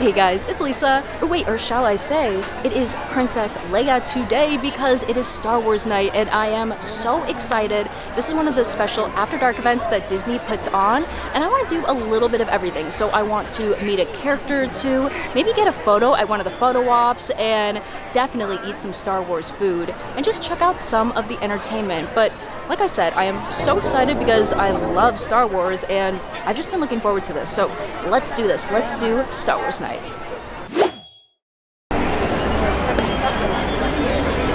Hey guys, it's Lisa. Or shall I say, it is Princess Leia today because it is Star Wars Night and I am so excited. This is one of the special After Dark events that Disney puts on and I want to do a little bit of everything. So I want to meet a character or two, maybe get a photo at one of the photo ops, and definitely eat some Star Wars food and just check out some of the entertainment. But like I said, I am so excited because I love Star Wars and I've just been looking forward to this. So let's do this. Let's do Star Wars Night.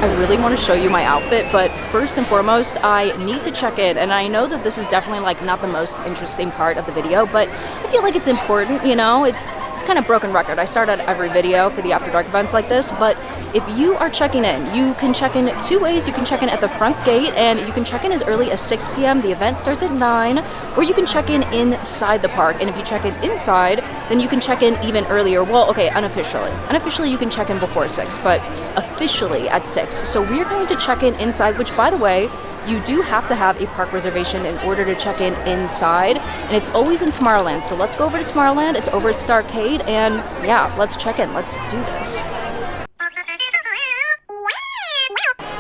I really want to show you my outfit, but first and foremost, I need to check in. And I know that this is definitely like not the most interesting part of the video, but I feel like it's important, you know? It's kind of broken record. I start out every video for the After Dark events like this, but if you are checking in, you can check in two ways. You can check in at the front gate and you can check in as early as 6 p.m. The event starts at 9, or you can check in inside the park. And if you check in inside, then you can check in even earlier. Well, okay, unofficially. Unofficially, you can check in before 6, but officially at 6. So we're going to check in inside, which by the way, you do have to have a park reservation in order to check in inside, and it's always in Tomorrowland. So let's go over to Tomorrowland. It's over at Starcade, and yeah, let's check in. Let's do this.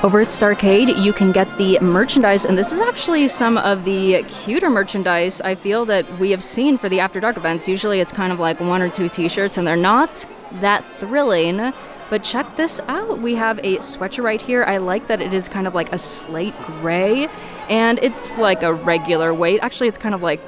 Over at Starcade, you can get the merchandise, and this is actually some of the cuter merchandise I feel that we have seen for the After Dark events. Usually it's kind of like 1 or 2 t-shirts, and they're not that thrilling. But check this out. We have a sweatshirt right here. I like that it is kind of like a slate gray, and it's like a regular weight. Actually, it's kind of like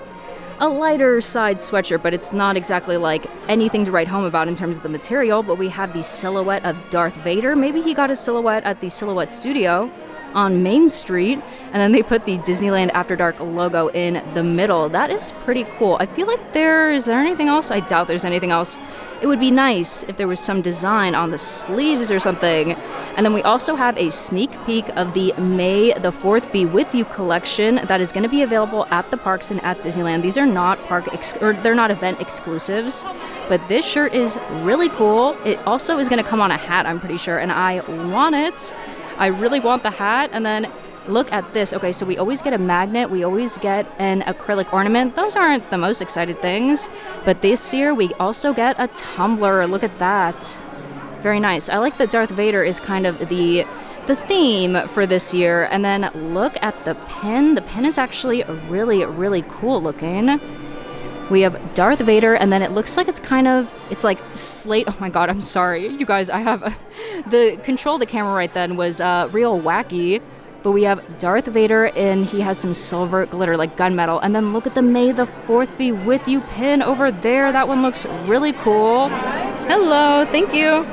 a lighter side sweatshirt, but it's not exactly like anything to write home about in terms of the material. But we have the silhouette of Darth Vader. Maybe he got his silhouette at the Silhouette Studio on Main Street, and then they put the Disneyland After Dark logo in the middle. That is pretty cool. I feel like is there anything else? I doubt there's anything else. It would be nice if there was some design on the sleeves or something. And then we also have a sneak peek of the May the 4th Be With You collection that is going to be available at the parks and at Disneyland. These are not they're not event exclusives, but this shirt is really cool. It also is going to come on a hat, I'm pretty sure, and I want it. I really want the hat. And then look at this. Okay, so we always get a magnet. We always get an acrylic ornament. Those aren't the most excited things. But this year, we also get a tumbler. Look at that. Very nice. I like that Darth Vader is kind of the theme for this year. And then look at the pin. The pin is actually really, really cool looking. We have Darth Vader, and then it looks like it's like slate. Oh my god, I'm sorry. You guys, the control of the camera right then was real wacky. But we have Darth Vader, and he has some silver glitter, like gunmetal. And then look at the May the 4th Be With You pin over there. That one looks really cool. Hello, thank you.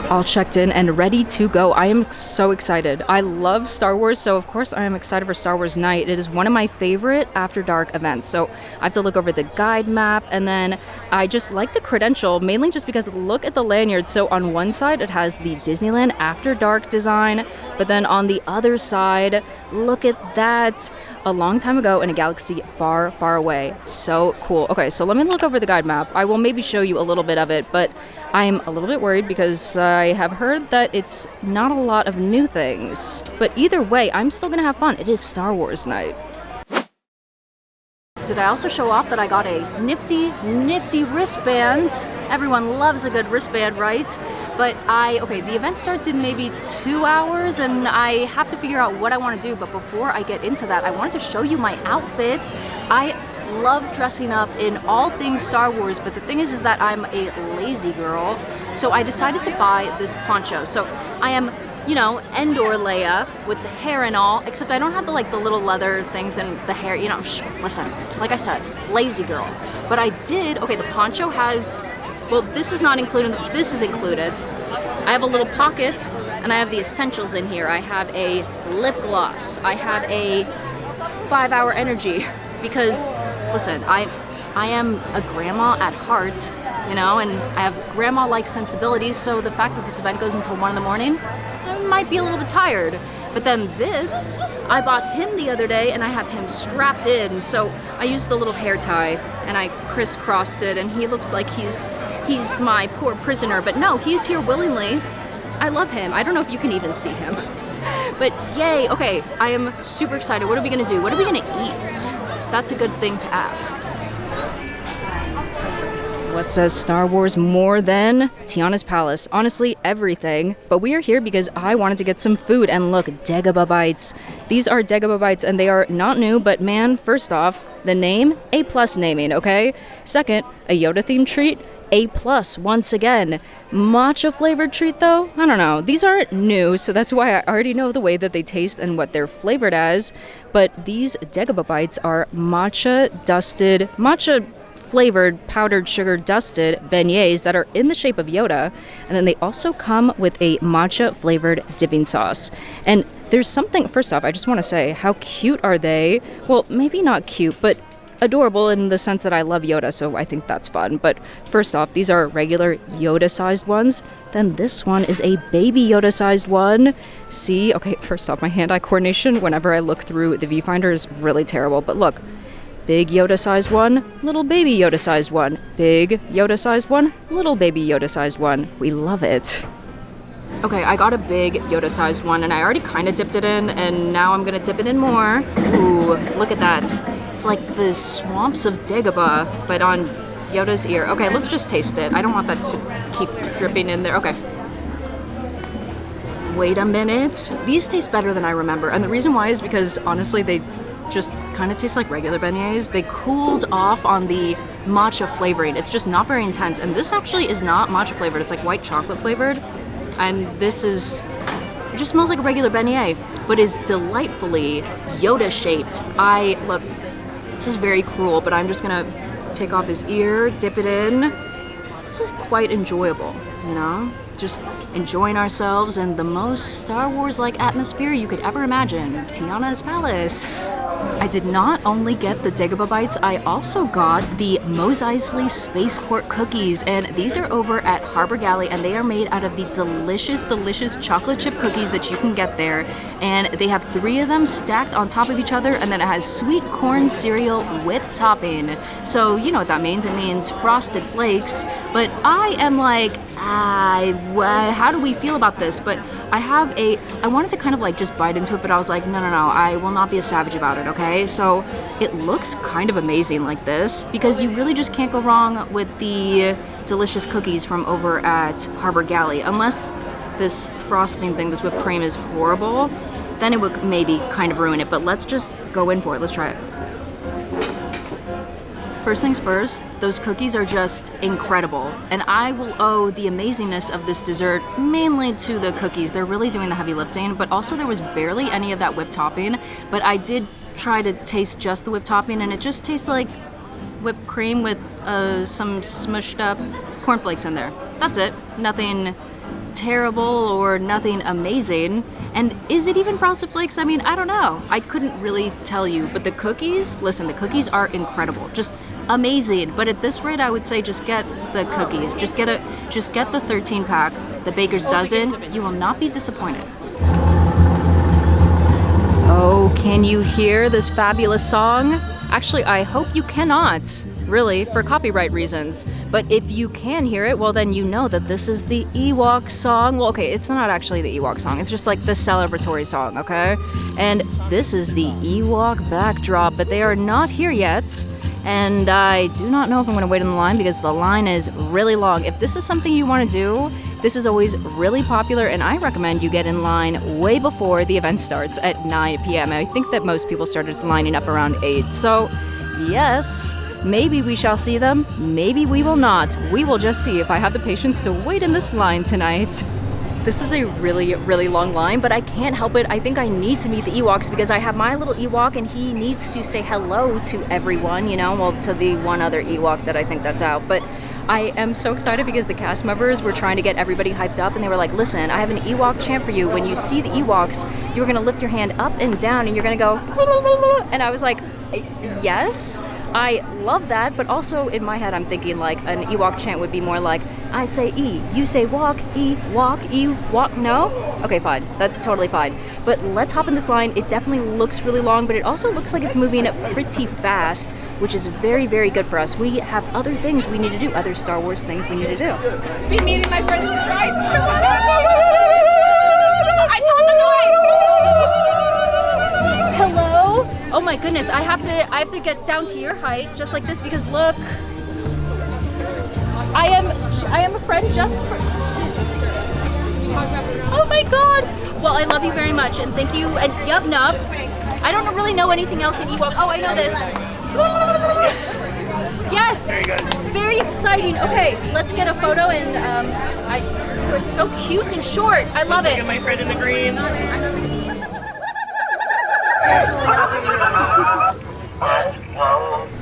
All checked in and ready to go. I am so excited. I love Star Wars, so of course I am excited for Star Wars Night. It is one of my favorite After Dark events. So I have to look over the guide map, and then I just like the credential, mainly just because look at the lanyard. So on one side it has the Disneyland After Dark design, but then on the other side, look at that. A long time ago in a galaxy far, far away. So cool. Okay, so let me look over the guide map. I will maybe show you a little bit of it, but I'm a little bit worried because I have heard that it's not a lot of new things. But either way, I'm still gonna have fun. It is Star Wars Night. Did I also show off that I got a nifty wristband? Everyone loves a good wristband, right? But the event starts in maybe 2 hours and I have to figure out what I want to do. But before I get into that, I wanted to show you my outfits. I love dressing up in all things Star Wars, but the thing is that I'm a lazy girl. So I decided to buy this poncho. So I am, Endor Leia with the hair and all, except I don't have the little leather things and the hair, listen, like I said, lazy girl. But I did, the poncho has, this is not included, this is included. I have a little pocket and I have the essentials in here. I have a lip gloss. I have a 5-hour energy because, listen, I am a grandma at heart, and I have grandma-like sensibilities, so the fact that this event goes until 1 in the morning, I might be a little bit tired. But then this, I bought him the other day and I have him strapped in, so I used the little hair tie and I crisscrossed it, and he looks like he's my poor prisoner, but no, he's here willingly. I love him. I don't know if you can even see him. But yay, okay, I am super excited. What are we gonna do? What are we gonna eat? That's a good thing to ask. What says Star Wars more than Tiana's Palace? Honestly, everything. But we are here because I wanted to get some food, and look, Dagobah bites. These are Dagobah bites, and they are not new, but man, first off, the name, A+ naming, okay? Second, a Yoda-themed treat, A+ once again. Matcha-flavored treat, though? I don't know. These aren't new, so that's why I already know the way that they taste and what they're flavored as. But these Dagobah bites are matcha-flavored, powdered sugar dusted beignets that are in the shape of Yoda, and then they also come with a matcha-flavored dipping sauce. And there's something, first off, I just want to say, how cute are they? Well, maybe not cute, but adorable in the sense that I love Yoda, so I think that's fun. But first off, these are regular Yoda-sized ones. Then this one is a baby Yoda-sized one. See? Okay, first off, my hand-eye coordination whenever I look through the viewfinder is really terrible. But look, big Yoda-sized one, little baby Yoda-sized one, big Yoda-sized one, little baby Yoda-sized one. We love it. Okay, I got a big Yoda-sized one, and I already kind of dipped it in, and now I'm gonna dip it in more. Ooh, look at that. It's like the swamps of Dagobah, but on Yoda's ear. Okay, let's just taste it. I don't want that to keep dripping in there. Okay. Wait a minute. These taste better than I remember, and the reason why is because, honestly, they just kind of taste like regular beignets. They cooled off on the matcha flavoring. It's just not very intense, and this actually is not matcha flavored. It's like white chocolate flavored. And this is, it just smells like a regular beignet, but is delightfully Yoda-shaped. Look, this is very cruel, but I'm just gonna take off his ear, dip it in. This is quite enjoyable, you know? Just enjoying ourselves in the most Star Wars-like atmosphere you could ever imagine, Tiana's Palace. I did not only get the Dagobah bites, I also got the Eisley Spaceport cookies, and these are over at Harbor Galley, and they are made out of the delicious, delicious chocolate chip cookies that you can get there, and they have 3 of them stacked on top of each other, and then it has sweet corn cereal whipped topping. So you know what that means. It means frosted flakes, but I am like, how do we feel about this? But I wanted to kind of like just bite into it, but I was like, no, I will not be a savage about it, okay? So it looks kind of amazing like this, because you really just can't go wrong with the delicious cookies from over at Harbor Galley. Unless this frosting thing, this whipped cream is horrible, then it would maybe kind of ruin it, but let's just go in for it. Let's try it. First things first, those cookies are just incredible, and I will owe the amazingness of this dessert mainly to the cookies. They're really doing the heavy lifting, but also there was barely any of that whipped topping, but I did try to taste just the whipped topping, and it just tastes like whipped cream with some smushed up cornflakes in there. That's it. Nothing terrible or nothing amazing. And is it even Frosted Flakes? I mean, I don't know. I couldn't really tell you, but the cookies, listen, the cookies are incredible. Just amazing. But at this rate, I would say just get the cookies. Just get the 13-pack, the baker's dozen. You will not be disappointed. Oh, can you hear this fabulous song? Actually, I hope you cannot, really, for copyright reasons. But if you can hear it, well, then you know that this is the Ewok song. Well, okay, it's not actually the Ewok song. It's just like the celebratory song, okay? And this is the Ewok backdrop, but they are not here yet. And I do not know if I'm going to wait in the line because the line is really long. If this is something you want to do, this is always really popular, and I recommend you get in line way before the event starts at 9 p.m. I think that most people started lining up around 8. So, yes, maybe we shall see them, maybe we will not. We will just see if I have the patience to wait in this line tonight. This is a really, really long line, but I can't help it. I think I need to meet the Ewoks because I have my little Ewok and he needs to say hello to everyone, you know, well, to the one other Ewok that I think that's out. But I am so excited because the cast members were trying to get everybody hyped up and they were like, listen, I have an Ewok chant for you. When you see the Ewoks, you're going to lift your hand up and down and you're going to go, and I was like, yes. I love that, but also in my head I'm thinking like an Ewok chant would be more like, I say E, you say walk, E, walk, no? Okay, fine, that's totally fine. But let's hop in this line. It definitely looks really long, but it also looks like it's moving pretty fast, which is very, very good for us. We have other things we need to do, other Star Wars things we need to do. Be meeting my friend Stripes. I told them to wait. Hello? Oh my goodness, I have to get down to your height just like this because look. I am a friend just for... Oh my god! Well, I love you very much, and thank you, and yup, nup. I don't really know anything else in Ewok. Oh, I know this. Yes! Very exciting. Okay, let's get a photo, and you are so cute and short. I love it. My friend in the green.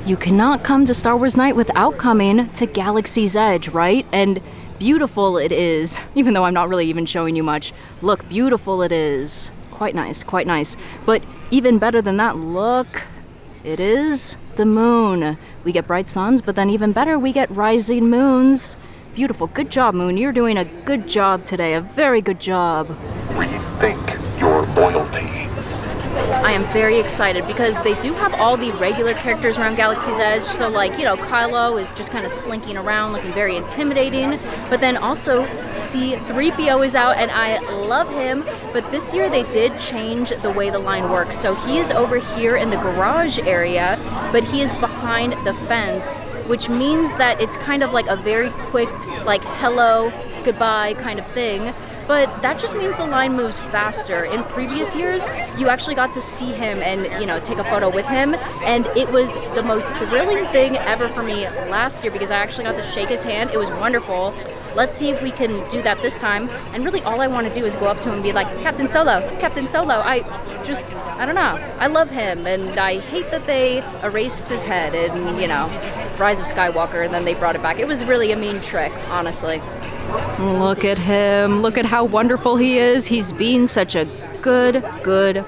You cannot come to Star Wars Nite without coming to Galaxy's Edge, right? And beautiful it is, even though I'm not really even showing you much. Look, beautiful it is. Quite nice, quite nice. But even better than that, look, it is the moon. We get bright suns, but then even better, we get rising moons. Beautiful. Good job, Moon. You're doing a good job today, a very good job. Rethink your loyalty. I am very excited because they do have all the regular characters around Galaxy's Edge. So like, you know, Kylo is just kind of slinking around looking very intimidating. But then also C-3PO is out and I love him. But this year they did change the way the line works. So he is over here in the garage area, but he is behind the fence, which means that it's kind of like a very quick, like hello, goodbye kind of thing. But that just means the line moves faster. In previous years, you actually got to see him and, you know, take a photo with him. And it was the most thrilling thing ever for me last year because I actually got to shake his hand. It was wonderful. Let's see if we can do that this time. And really all I want to do is go up to him and be like, Captain Solo, Captain Solo. I don't know. I love him. And I hate that they erased his head in, you know, Rise of Skywalker and then they brought it back. It was really a mean trick, honestly. Look at him. Look at how wonderful he is. He's being such a good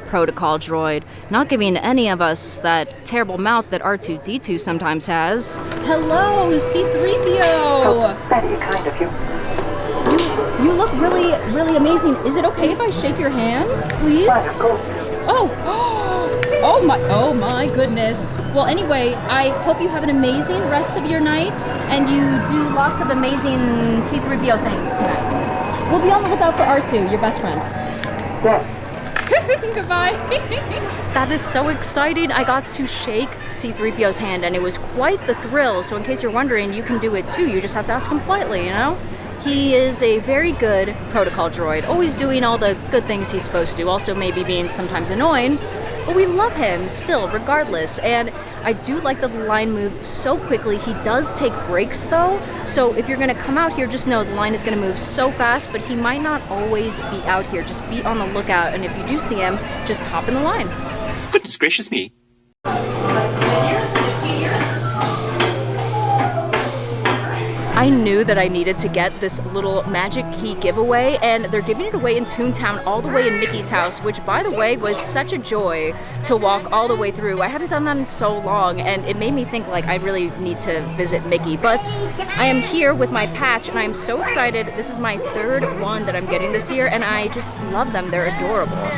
protocol droid. Not giving any of us that terrible mouth that R2-D2 sometimes has. Hello, C-3PO! Very kind of you. You look really amazing. Is it okay if I shake your hand, please? Oh my goodness. Well, anyway, I hope you have an amazing rest of your night and you do lots of amazing C-3PO things tonight. We'll be on the lookout for R2, your best friend. Goodbye. That is so exciting. I got to shake C-3PO's hand and it was quite the thrill. So in case you're wondering, you can do it too. You just have to ask him politely, you know? He is a very good protocol droid, always doing all the good things he's supposed to, also maybe being sometimes annoying. But we love him still, regardless. And I do like that the line moved so quickly. He does take breaks though. So if you're gonna come out here, just know the line is gonna move so fast, but he might not always be out here. Just be on the lookout. And if you do see him, just hop in the line. Goodness gracious me. I knew that I needed to get this little magic key giveaway, and they're giving it away in Toontown all the way in Mickey's house, which by the way was such a joy to walk all the way through. I haven't done that in so long and it made me think like I really need to visit Mickey, but I am here with my patch and I am so excited. This is my third one that I'm getting this year and I just love them. They're adorable.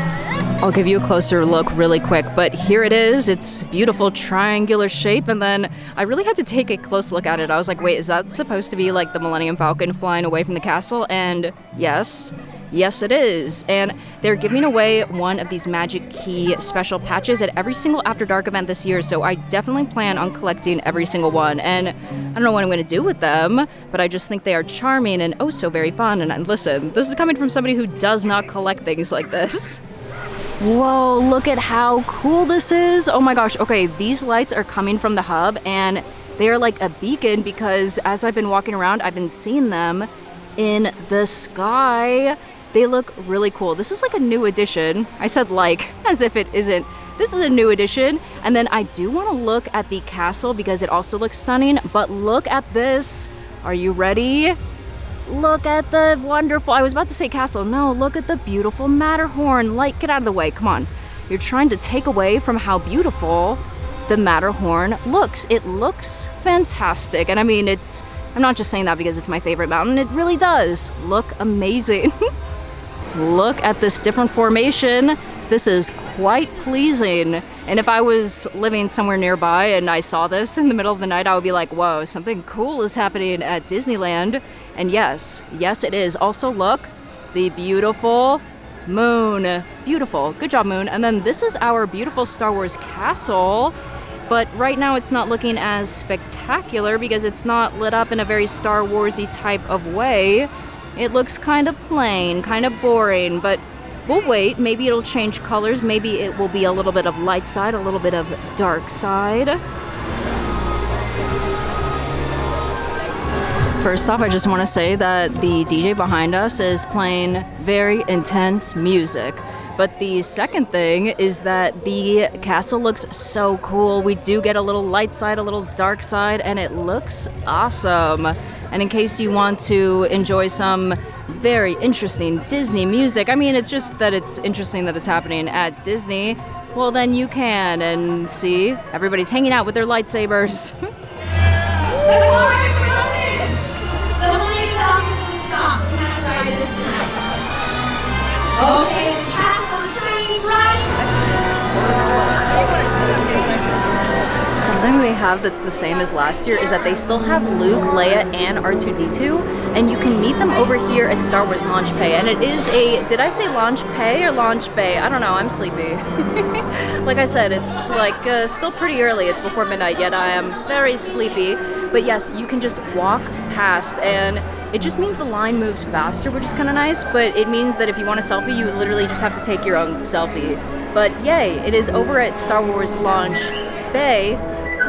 I'll give you a closer look really quick, but here it is. It's beautiful triangular shape, and then I really had to take a close look at it. I was like, wait, is that supposed to be like the Millennium Falcon flying away from the castle? And yes it is. And they're giving away one of these magic key special patches at every single After Dark event this year, so I definitely plan on collecting every single one. And I don't know what I'm going to do with them, but I just think they are charming and oh so very fun. And listen, this is coming from somebody who does not collect things like this. Whoa, look at how cool this is. Oh my gosh. Okay, these lights are coming from the hub and they are like a beacon because as I've been walking around, I've been seeing them in the sky. They look really cool. This is like a new addition. I said like, as if it isn't. This is a new addition. And then I do want to look at the castle because it also looks stunning, but look at this. Are you ready? Look at the wonderful, I was about to say castle. No, look at the beautiful Matterhorn. Like, get out of the way, come on. You're trying to take away from how beautiful the Matterhorn looks. It looks fantastic. And I mean, I'm not just saying that because it's my favorite mountain. It really does look amazing. Look at this different formation. This is quite pleasing. And if I was living somewhere nearby and I saw this in the middle of the night, I would be like, whoa, something cool is happening at Disneyland. And yes, it is. Also, look, the beautiful moon. Beautiful. Good job, moon. And then this is our beautiful Star Wars castle. but right now it's not looking as spectacular because it's not lit up in a very Star Warsy type of way. It looks kind of plain, kind of boring, but we'll wait. Maybe it'll change colors. Maybe it will be a little bit of light side, a little bit of dark side. First off, I just want to say that the DJ behind us is playing very intense music. But the second thing is that the castle looks so cool. We do get a little light side, a little dark side, and it looks awesome. And in case you want to enjoy some very interesting Disney music, I mean, it's just that it's interesting that it's happening at Disney, well, then you can. And see, everybody's hanging out with their lightsabers. Okay, the castle's shining bright. Something they have that's the same as last year is that they still have Luke, Leia, and R2-D2, and you can meet them over here at Star Wars Launch Bay. And it is did I say Launch Bay or Launch Bay? I don't know, I'm sleepy. Like I said, it's like still pretty early. It's before midnight, yet I am very sleepy. But yes, you can just walk past, and it just means the line moves faster, which is kind of nice, but it means that if you want a selfie, you literally just have to take your own selfie. But yay, it is over at Star Wars Launch Bay.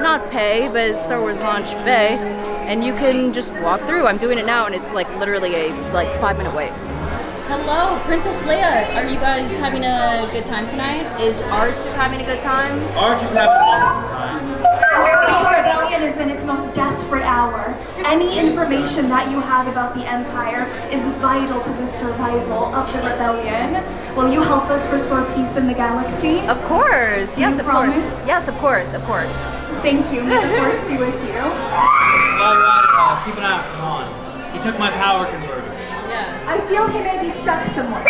Not pay, but it's Star Wars Launch Bay, and you can just walk through. I'm doing it now, and it's like literally a 5-minute wait. Hello, Princess Leia. Are you guys having a good time tonight? Is R2 having a good time? R2's having a wonderful time. The rebellion is in its most desperate hour. Any information that you have about the Empire is vital to the survival of the rebellion. Will you help us restore peace in the galaxy? Of course. Do Yes, you of promise? course. Yes, of course. Of course. Thank you. May the force be with you. While you're at it, keep an eye out for Han. He took my power converters. Yes. I feel he may be stuck somewhere.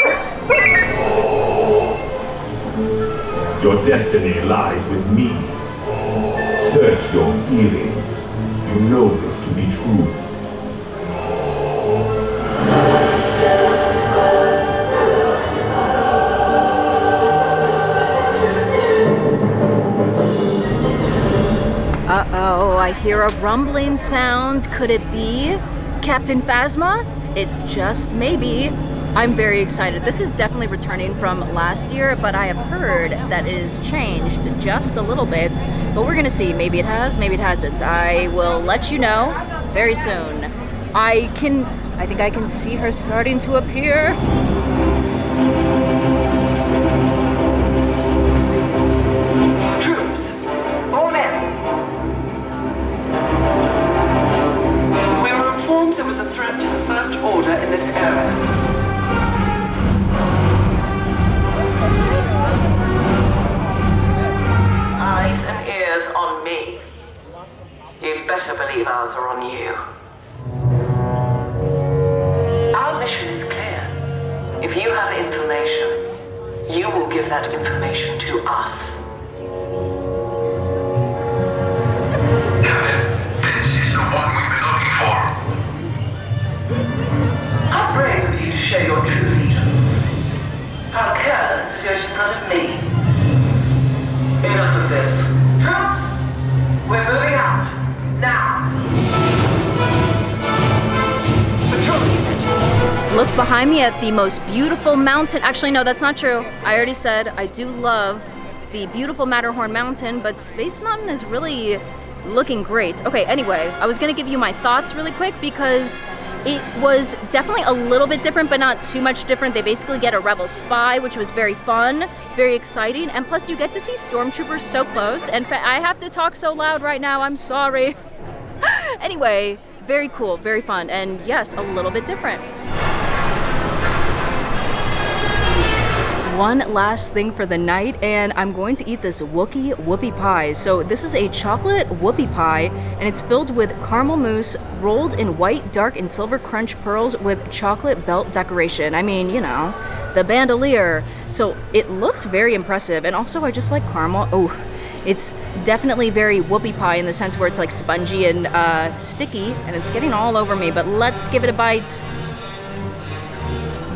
Your destiny lies with me. Search your feelings. You know this to be true. Uh-oh, I hear a rumbling sound. Could it be Captain Phasma? It just may be. I'm very excited. This is definitely returning from last year, but I have heard that it has changed just a little bit. But we're gonna see. Maybe it has, maybe it hasn't. I will let you know very soon. I think I can see her starting to appear. Troops, all men. We were informed there was a threat to the First Order in this area. Eyes and ears on me. You'd better believe ours are on you. Our mission is clear. If you have information, you will give that information to us. This is the one we've been looking for. How brave of you to show your true allegiance. How careless to do it in front of me. Enough of this. Troops, we're moving out. Now. Patrol unit. Look behind me at the most beautiful mountain. Actually, no, that's not true. I already said I do love the beautiful Matterhorn Mountain, but Space Mountain is really looking great. Okay, anyway, I was gonna give you my thoughts really quick because it was definitely a little bit different, but not too much different. They basically get a rebel spy, which was very fun, very exciting, and plus you get to see stormtroopers so close. And I have to talk so loud right now, I'm sorry. Anyway, very cool, very fun, and yes, a little bit different. One last thing for the night, and I'm going to eat this Whoopie pie. So this is a chocolate Whoopie pie, and it's filled with caramel mousse rolled in white, dark, and silver crunch pearls with chocolate belt decoration. I mean, you know, the bandolier. So it looks very impressive, and also I just like caramel. Oh, it's definitely very Whoopie pie in the sense where it's like spongy and sticky, and it's getting all over me, but let's give it a bite.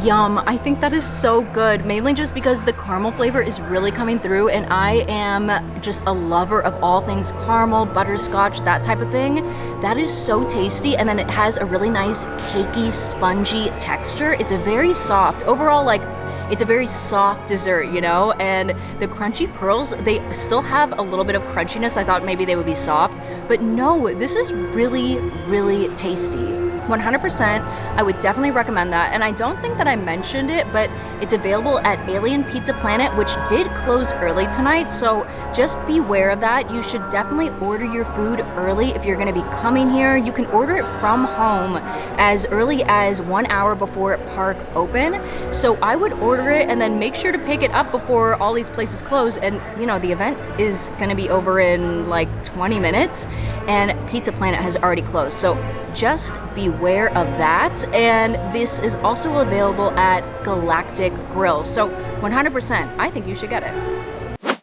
Yum, I think that is so good, mainly just because the caramel flavor is really coming through, and I am just a lover of all things caramel, butterscotch, that type of thing. That is so tasty, and then it has a really nice cakey, spongy texture. It's a very soft, overall, like, it's a very soft dessert, you know, and the crunchy pearls, they still have a little bit of crunchiness. I thought maybe they would be soft, but no, this is really, really tasty. 100%, I would definitely recommend that. And I don't think that I mentioned it, but it's available at Alien Pizza Planet, which did close early tonight, so just beware of that. You should definitely order your food early if you're gonna be coming here. You can order it from home as early as 1 hour before park open. So I would order it and then make sure to pick it up before all these places close. And you know, the event is gonna be over in like 20 minutes and Pizza Planet has already closed. So just beware of that. And this is also available at Galactic Grill. So 100%, I think you should get it.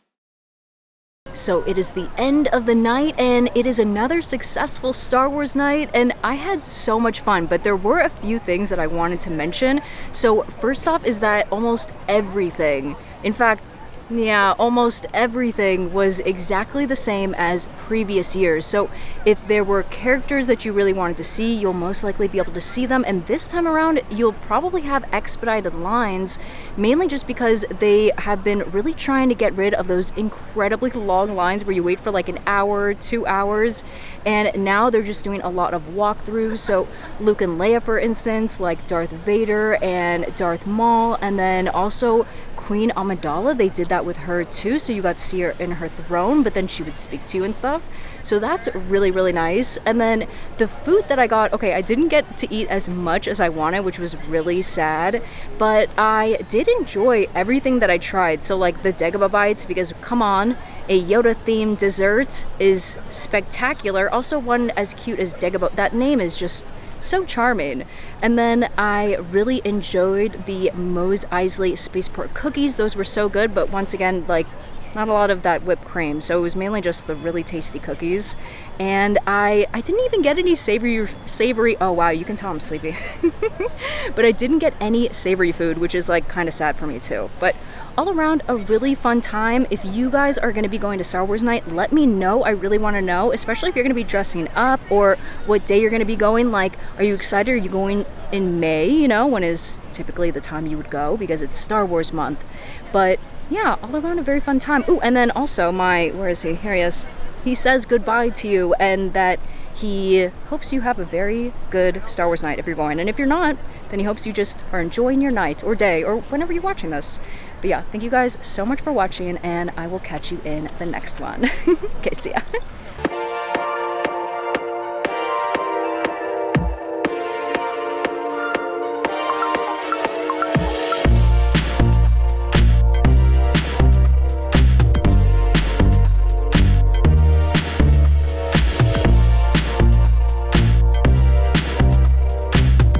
So it is the end of the night and it is another successful Star Wars night, and I had so much fun, but there were a few things that I wanted to mention. So first off is that almost everything, in fact, yeah, almost everything was exactly the same as previous years. So if there were characters that you really wanted to see, you'll most likely be able to see them. And this time around, you'll probably have expedited lines, mainly just because they have been really trying to get rid of those incredibly long lines where you wait for like an hour, 2 hours. And now they're just doing a lot of walkthroughs. So Luke and Leia, for instance, like Darth Vader and Darth Maul, and then also Queen Amidala, they did that with her too, so you got to see her in her throne, but then she would speak to you and stuff. So that's really, really nice. And then the food that I got, okay, I didn't get to eat as much as I wanted, which was really sad, but I did enjoy everything that I tried. So like the Dagobah bites, because come on, a Yoda themed dessert is spectacular. Also one as cute as Dagobah, that name is just so charming. And then I really enjoyed the Mos Eisley Spaceport cookies. Those were so good, but once again, like, not a lot of that whipped cream, so it was mainly just the really tasty cookies. And I didn't even get any savory, oh wow, you can tell I'm sleepy. But I didn't get any savory food, which is like kind of sad for me too. But all around, a really fun time. If you guys are going to be going to Star Wars Night, let me know. I really want to know, especially if you're going to be dressing up or what day you're going to be going. Like, are you excited? Are you going in May, you know, when is typically the time you would go because it's Star Wars month? But yeah, all around a very fun time. Ooh, and then also where is he? Here he is. He says goodbye to you and that he hopes you have a very good Star Wars night if you're going. And if you're not, then he hopes you just are enjoying your night or day or whenever you're watching this. But yeah, thank you guys so much for watching, and I will catch you in the next one. Okay, see ya.